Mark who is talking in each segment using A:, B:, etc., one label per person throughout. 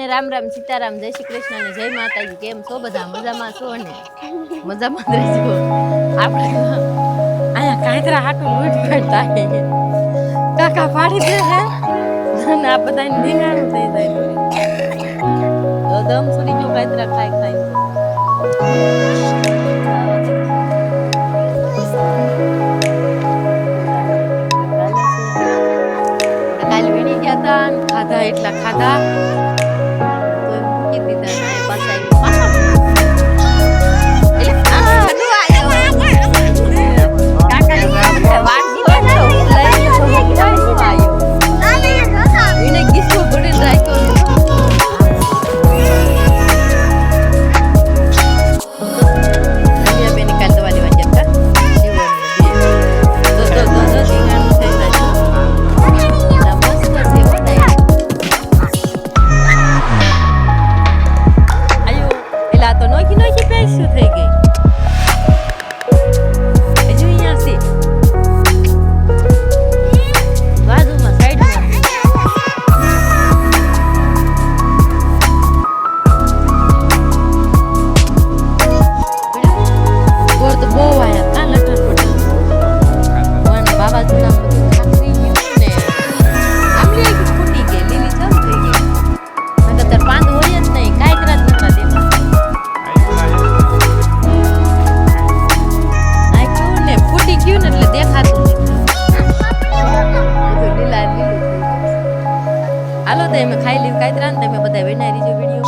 A: રામ રામ સીતારામ જય શ્રી કૃષ્ણ અને જય માતાજી કેમ છો બધા મજામાં છો ને મજામાં જ રહેજો આપણે અહીંયા કાંકરા હાટું લૂટ પડતા કાકા પાડી દે હે અને આ બધાને ધીંગાણું થઈ જાય દમ સુરી ગયો કાંકરા ખાઈ ખાઈ કાલ વીણી ગયા હતા ખાધા એટલા ખાધા હાલો તો અમે ખાઈ લીધું કાંઈ તમે બધા વેનારી જો વિડીયો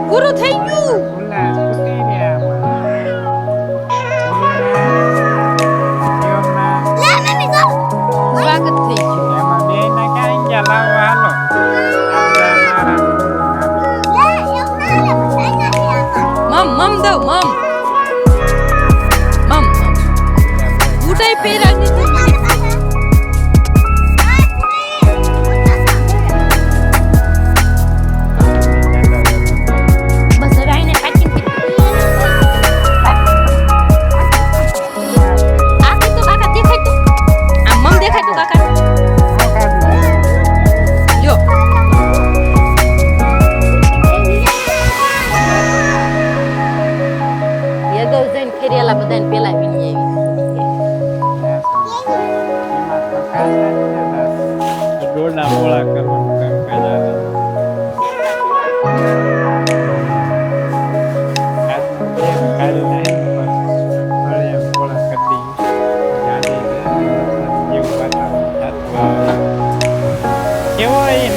A: પૂરું થઈ ગયું સ્વાગત થઈ ગયું
B: એમાં બે ના ક્યાં ગયા લાવવા હાલો
A: મમ દઉં મમ ઉડાઈ પેરા ફેરિયાલા બધાને પેલા વીણી
B: આવી ડોડા બોળા કરવાનું કામ કેવો એ ન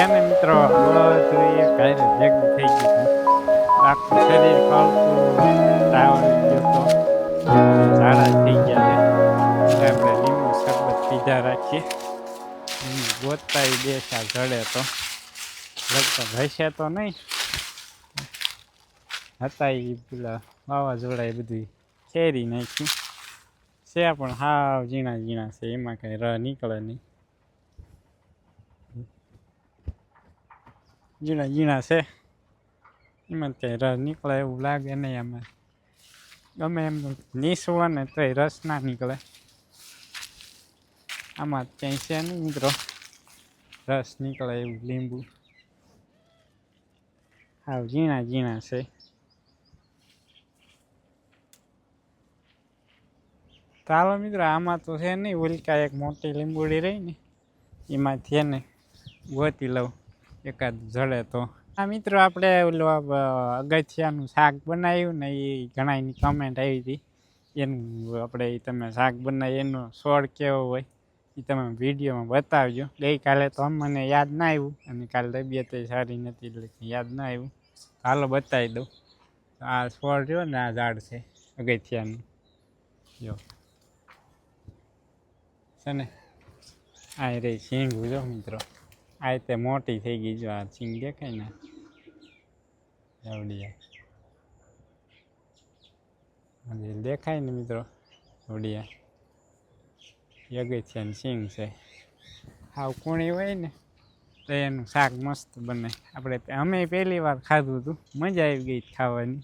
B: ખવાય મિત્રો બધું કાંઈ ભેગું થઈ ગયું આખું શરીર કળતું તાવ ગયો તો ઝાડા થઈ ગયા છે આપણે લીંબુ શરબત પીધા રાખીએ ગોતતા બે ચાર જડે તો લગભગ હશે તો નહીં હતા એ પેલા વાવાઝોડા એ બધું ખેરી નાખ્યું છે પણ હાવ ઝીણા ઝીણા છે એમાં કંઈ રહ નીકળે નહીં ઝીણા ઝીણા છે એમાં કંઈ રસ નીકળે એવું લાગે નહીં આમાં ગમે એમ નીસવા ને તોય રસ ના નીકળે આમાં ક્યાંય છે નહીં મિત્રો રસ નીકળે એવું લીંબુ હાવ ઝીણા ઝીણા છે ચાલો મિત્રો આમાં તો છે નહીં ઉલકા એક મોટી લીંબુડી રહી ને એમાંથી એને ગોતી લઉં એકાદ જડે તો આ મિત્રો આપણે ઓલું અગથિયાનું શાક બનાવ્યું ને એ ઘણાની કમેન્ટ આવી હતી એનું આપણે તમે શાક બનાવી એનો સોળ કેવો હોય એ તમે વિડીયોમાં બતાવજો. ગઈકાલે તો અમને યાદ ના આવ્યું અને કાલે તબિયત સારી નથી એટલે યાદ ના આવ્યું. હાલો બતાવી દઉં. આ છોડ રહ્યો ને આ ઝાડ છે અગથિયાનું જો છે ને આ રે સિંગ જો મિત્રો આ રીતે મોટી થઈ ગઈ જો આ સિંગ દેખાય ને એવડિયા દેખાય ને મિત્રો એવડિયા અગથિયાની સિંગ છે. હાવ કૂણી હોય ને તો એનું શાક મસ્ત બને. આપણે અમે પહેલી વાર ખાધું હતું મજા આવી ગઈ ખાવાની.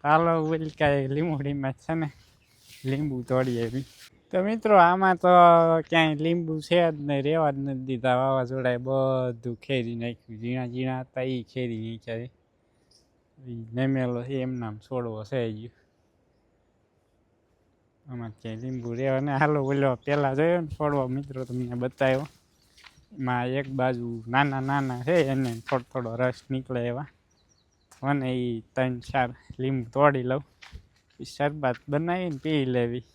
B: ચાલો ઓલી કાંઈ લીંબુડીમાં છે ને લીંબુ તોડી આવી. તો મિત્રો આમાં તો ક્યાંય લીંબુ છે જ નહીં, રહેવા જ નથી દીધા. વાવાઝોડાએ બધું ખેરી નાખ્યું. ઝીણા ઝીણા હતા એ ખેરી નાખ્યા. નમેલો છે એમ નામ છોડવો છે ગયો આમાં ક્યાંય લીંબુ રહેવા ને. હાલો બોલો પહેલાં જોયો ને છોડવો મિત્રો તમને બતાવ્યો. એમાં એક બાજુ નાના નાના છે એને થોડો થોડો રસ નીકળે એવા અને એ 3-4 લીંબુ તોડી લઉં શરબત બનાવીને પી લેવી.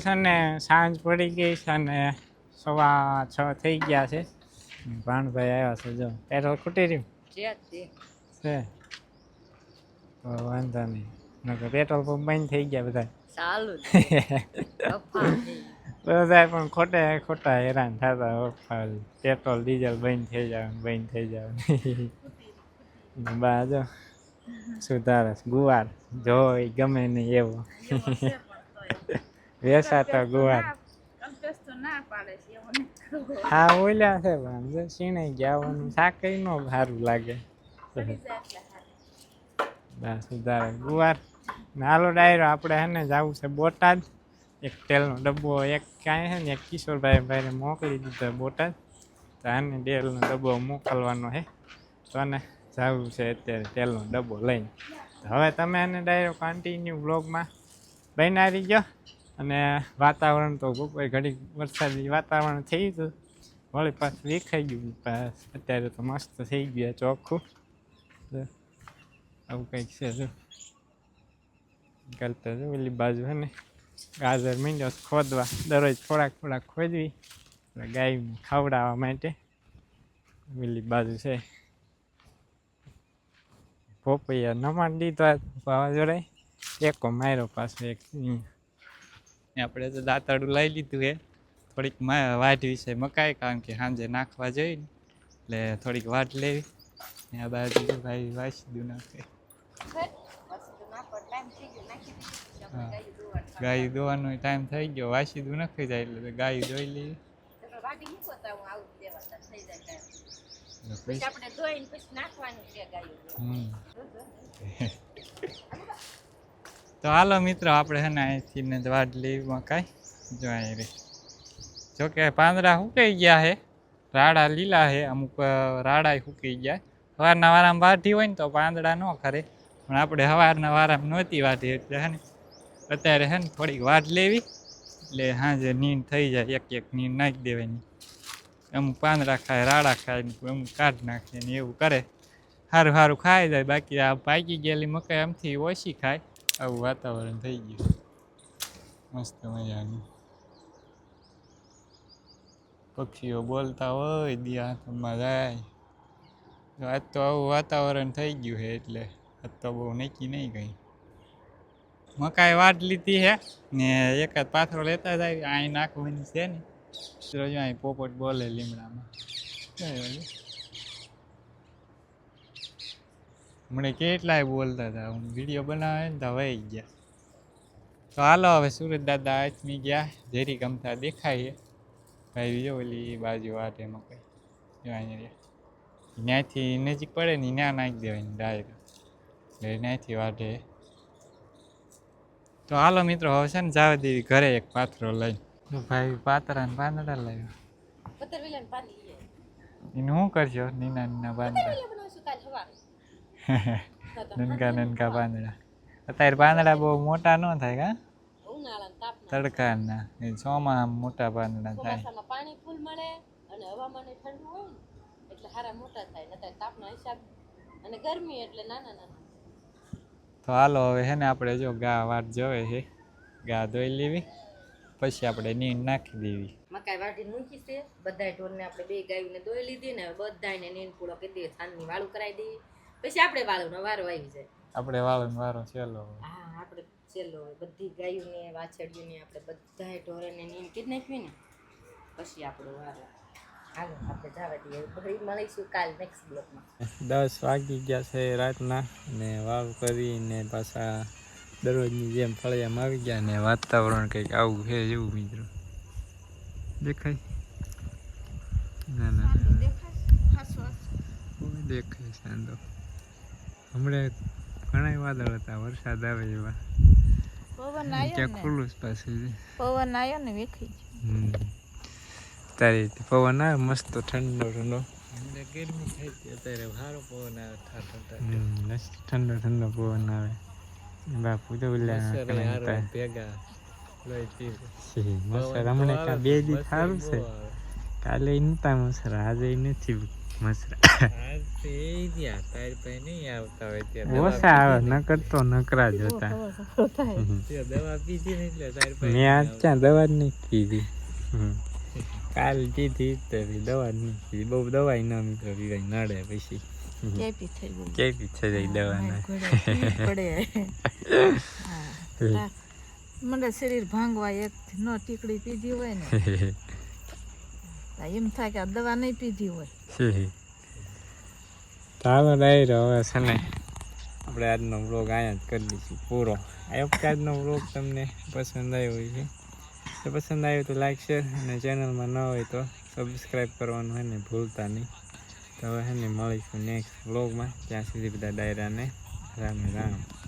B: છે ને સાંજ પડી ગઈ છે અને 6:15 થઈ ગયા છે. ભાણભાઈ આવ્યા છે જો પેટ્રોલ ખૂટી રહ્યું છે તો વાંધો નહીં નકર પેટ્રોલ પંપ બંધ થઈ ગયા બધા બધા પણ ખોટા હેરાન થતા પેટ્રોલ ડીઝલ બંધ થઈ જાય બા જો સુધારે ગુવાર જોઈ ગમે નહીં એવો વેસાતો ગુવાર હા ઓલ્યા છે પણ સીણાઈ ગયા શાક નો સારું લાગે. સુધારે ગુવાર નાલો ડાયરો આપણે હે ને જવું છે બોટાદ. એક તેલનો ડબ્બો એક કાંઈ છે ને એક કિશોરભાઈને મોકલી દીધો બોટાદ તો આને તેલનો ડબ્બો મોકલવાનો છે તો ને જવું છે અત્યારે તેલનો ડબ્બો લઈને. હવે તમે એને ડાયરો કન્ટિન્યુ બ્લોગમાં બનાવી ગયો. અને વાતાવરણ તો બપોરે ઘડી વરસાદી વાતાવરણ થઈ ગયું વળી પાછું વિખાઈ ગયું અત્યારે તો મસ્ત થઈ ગયું ચોખ્ખું. આવું કંઈક છે જો કરતા જો ઓલી બાજુ હે ને ગાજર મીંડો ખોદવા દરરોજ થોડાક ખોદવી ગાયને ખવડાવવા માટે. ઓલી બાજુ છે પોપૈયા નમાડી દીધો વાવાઝોડાએ એકો માર્યો પાછો એક. આપણે તો દાંતરડું લઈ લીધું છે થોડીક વાઢવી છે મકાઈ કારણ કે સાંજે નાખવા જઈએ ને એટલે થોડીક વાટ લેવી. આ બાજુ ભાઈ વાસી દઉં નાખે ગાયું દોવાનો ટાઈમ થઈ ગયો વાસી દઉં નાખી જાય એટલે ગાયું દોઈ લેવી. તો હાલો મિત્રો આપણે હે ને અહીંથી વાટ લેવી મકાઈ જોઈ રે. જોકે પાંદડા સુકાઈ ગયા છે રાડા લીલા છે અમુક રાડા સુકાઈ ગયા. સવારના વારામાં વાઢી હોય ને તો પાંદડા ન ખરે પણ આપણે સવારના વારામાં નહોતી વાઢી એટલે હે ને અત્યારે હે ને થોડીક વાટ લેવી એટલે સાંજે નીંદ થઈ જાય. એક નીંદ નાખી દેવાની. અમુક પાંદડા ખાય રાડા ખાય ને અમુક કાઢી નાખે ને એવું કરે. સારું ખાઈ જાય. બાકી આ પાકી ગયેલી મકાઈ આમથી ઓછી ખાય. આવું વાતાવરણ થઈ ગયું મસ્ત મજાનું. પક્ષીઓ બોલતા હોય દિયામાં જાય. આજ તો આવું વાતાવરણ થઈ ગયું છે એટલે આજ તો બહુ નક્કી નહીં કંઈ. મકાઈ વાટ લીધી છે ને એકાદ પાથરો લેતા જાય અહીં નાખવાની છે ને રોજ અહીં પોપટ બોલે લીમડામાં. મને કેટલાય બોલતા હતા હું વિડીયો બનાવે ને તો વહી ગયા. તો હાલો હવે સુરત દાદા આથમી ગયા ઝેરી ગમતા દેખાય છે ભાઈ જો ઓલી બાજુ વાટે મકાઈ ત્યાંથી નજીક પડે ને ત્યાં નાખી દેવાય ડાયરેક્ટ એટલે ત્યાંથી વાઢે. તો હાલો મિત્રો હવે છે ને જવા દેવી ઘરે એક પાથરો લઈને. ભાઈ પાતરા ને પાંદડા લાવ્યો. એને શું કરશો? નીના પાંદડા નનકા પાંદડા. અત્યારે પાંદડા બહુ મોટા ન થાય કા તડકાના ચોમાસામાં મોટા પાંદડા થાય.
A: પાણી ફૂલ મળે અને હવામાન ઠંડુ હોય ને એટલે સારા મોટા થાય. અત્યારે તાપના હિસાબ અને ગરમી એટલે નાના નાના.
B: તો હાલો હવે હે ને આપણે જો ગા વાટ જોવે છે, ગા ધોઈ લેવી પછી આપણે નીંદ નાખી દેવી.
A: મકાઈ વાઢીને મૂકી છે બધા ઢોરને. આપણે 2 ગાયોને દોઈ લીધી ને બધાને નીંદ પૂરો કરી દઈએ, સાંજની વાળું કરાવી દઈએ પછી આપણે વાળુનો વારો આવી જાય.
B: આપણે વાળનો વારો છેલ્લો.
A: હા આપણે છેલ્લો હોય. બધી ગાયોને વાછડીઓને આપણે બધા ઢોરને નીંદ કરી નાખવી ને પછી આપણો વારો. હાલો આપણે જવા દઈએ. ફરી મળીશું કાલ નેક્સ્ટ બ્લોગમાં.
B: 10 વાગી ગયા છે રાતના ને વાવ કરીને પાછા દરરોજની જેમ ફળિયામાં આવી ગયા ને વાતાવરણ કંઈક આવું છે એવું મિત્રો દેખાય. ના ના દેખાય સાંધો. હમણાં ઘણા વાદળ હતા, વરસાદ આવે એવા.
C: પવન આવ્યો ને
B: ખુલ્લું પાછું
C: પવન આવ્યો ને વેખી
B: અત્યારે પવન આવે મસ્ત ઠંડો ઠંડો. ગરમી થાય અત્યારે સારો પવન આવે ઠંડો ઠંડો પવન આવે. બાપુ તો ભેગા મસર હમણાં 2 દી સારું છે. કાલે નતા મસરા, આજે નથી મસરા. ઓછા આવે નકર તો નકરા જ હતા. મેં આજ ક્યાં દવા જ નહીં કીધી. કાલ કીધી દવા જ નહીં કીધી. બહુ દવાઈ ન મિત્રો પીવાય નડે પછી
C: કેપી થઈ ગઈ.
B: કેવી થઈ જાય દવા
C: પડે મને શરીર ભાંગવા એક ન ટીકડી પીધી હોય ને એમ થાય કે આ દવા નહીં પીધી હોય.
B: ચાલો ડાયરો હવે છે ને આપણે આજનો વ્લોગ અહીંયા જ કરી દઈશું પૂરો. આજનો વ્લોગ તમને પસંદ આવ્યો હોય છે તો પસંદ આવ્યો તો લાઈક શેર અને ચેનલમાં ન હોય તો સબસ્ક્રાઈબ કરવાનું હોય ને ભૂલતા નહીં. તો હવે છે ને મળીશું નેક્સ્ટ વ્લોગમાં. ત્યાં સુધી બધા ડાયરાને રામ રામ.